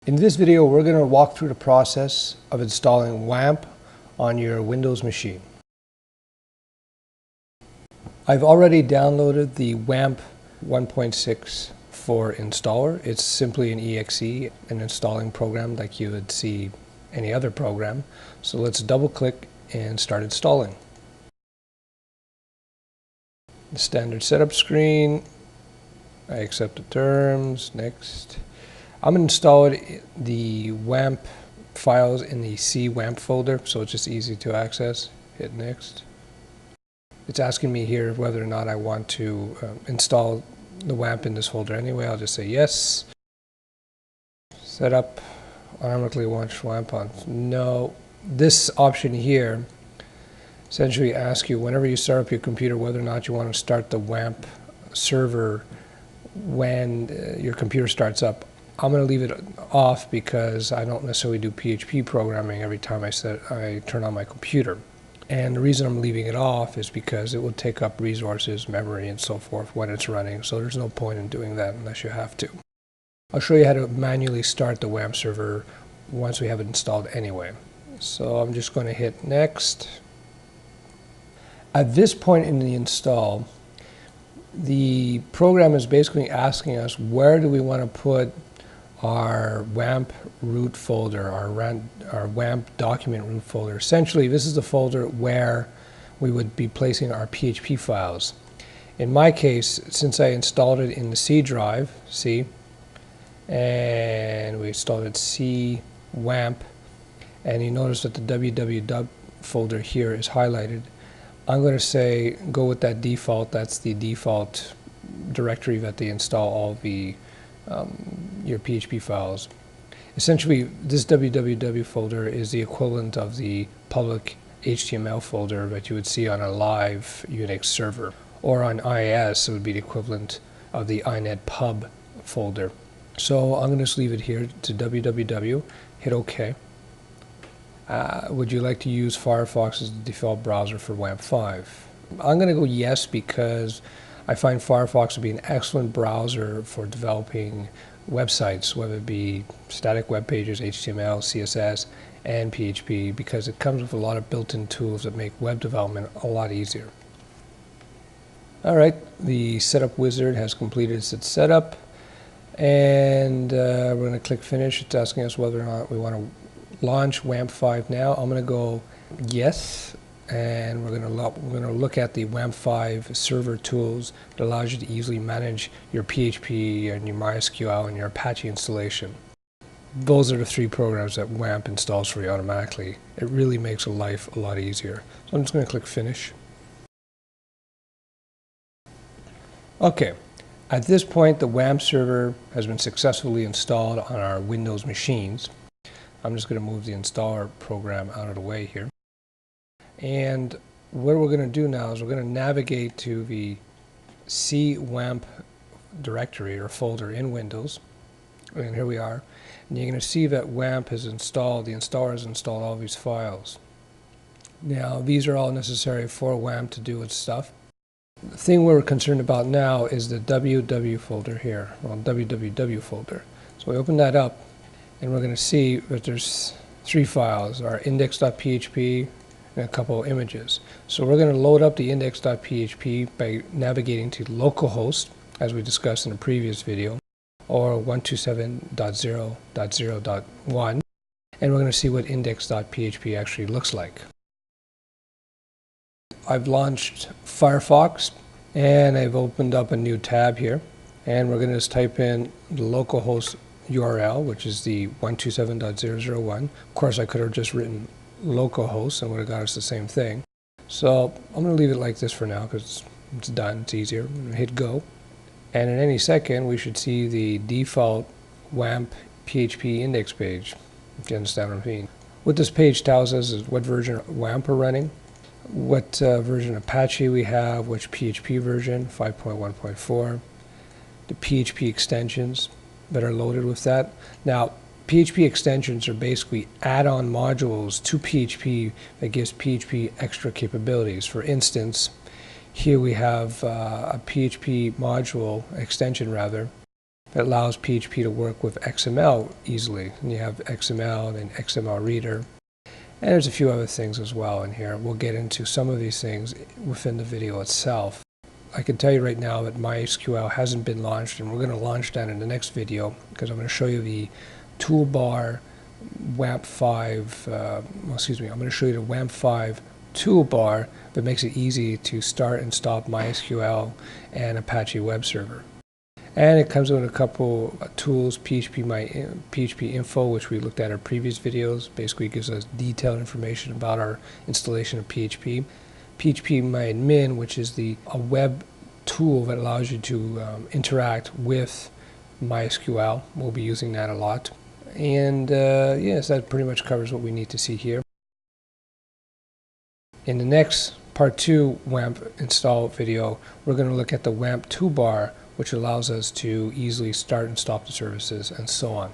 In this video, we're going to walk through the process of installing WAMP on your Windows machine. I've already downloaded the WAMP 1.6 installer. It's simply an exe, an installing program like you would see any other program. So let's double click and start installing. The standard setup screen. I accept the terms. Next. I'm going to install the WAMP files in the C WAMP folder, so it's just easy to access. Hit next. It's asking me here whether or not I want to install the WAMP in this folder anyway. I'll just say yes. Setup, automatically launch WAMP on. No. This option here essentially asks you whenever you start up your computer whether or not you want to start the WAMP server when your computer starts up. I'm going to leave it off because I don't necessarily do PHP programming every time I turn on my computer. And the reason I'm leaving it off is because it will take up resources, memory, and so forth when it's running. So there's no point in doing that unless you have to. I'll show you how to manually start the WAMP server once we have it installed anyway. So I'm just going to hit next. At this point in the install, the program is basically asking us where do we want to put our WAMP root folder, our WAMP document root folder. Essentially, this is the folder where we would be placing our PHP files. In my case, since I installed it in the C drive, and we installed it C WAMP, and you notice that the www folder here is highlighted, I'm going to say go with that default. That's the default directory that they install all the your PHP files. Essentially, this www folder is the equivalent of the public HTML folder that you would see on a live Unix server. Or on IIS, it would be the equivalent of the inet pub folder. So I'm going to just leave it here to www, hit OK. Would you like to use Firefox as the default browser for WAMP 5? I'm going to go yes because I find Firefox to be an excellent browser for developing websites, whether it be static web pages, HTML, CSS, and PHP, because it comes with a lot of built-in tools that make web development a lot easier. Alright, the setup wizard has completed its setup, and we're going to click finish. It's asking us whether or not we want to launch WAMP 5 now. I'm going to go yes. And we're going to look at the WAMP 5 server tools that allows you to easily manage your PHP and your MySQL and your Apache installation. Those are the three programs that WAMP installs for you automatically. It really makes life a lot easier. So I'm just going to click finish. Okay, at this point the WAMP server has been successfully installed on our Windows machines. I'm just going to move the installer program out of the way here. And what we're going to do now is we're going to navigate to the C WAMP directory or folder in Windows. And here we are. And you're going to see that WAMP has installed, the installer has installed all these files. Now, these are all necessary for WAMP to do its stuff. The thing we're concerned about now is the www folder here, well, www folder. So we open that up, and we're going to see that there's three files, our index.php, and a couple of images. So we're going to load up the index.php by navigating to localhost, as we discussed in a previous video, or 127.0.0.1, and we're going to see what index.php actually looks like. I've launched Firefox, and I've opened up a new tab here, and we're going to just type in the localhost URL, which is the 127.0.0.1. Of course, I could have just written localhost and would have got us the same thing. So I'm going to leave it like this for now because it's done, it's easier. I'm going to hit go, and in any second we should see the default WAMP PHP index page, if you understand what I mean. What this page tells us is what version of WAMP we're running, what version of Apache we have, which PHP version, 5.1.4, the PHP extensions that are loaded with that. Now, PHP extensions are basically add-on modules to PHP that gives PHP extra capabilities. For instance, here we have a PHP module, extension rather, It allows PHP to work with XML easily. And you have XML and XML Reader. And there's a few other things as well in here. We'll get into some of these things within the video itself. I can tell you right now that MySQL hasn't been launched, and we're going to launch that in the next video because I'm going to show you the toolbar WAMP 5, I'm going to show you the WAMP 5 toolbar that makes it easy to start and stop MySQL and Apache Web Server. And it comes with a couple tools, PHP Info, which we looked at in our previous videos. Basically gives us detailed information about our installation of PHP. PHP which is a web tool that allows you to interact with MySQL. We'll be using that a lot. And yes, that pretty much covers what we need to see here. In the next part 2 WAMP install video, we're going to look at the WAMP toolbar, which allows us to easily start and stop the services and so on.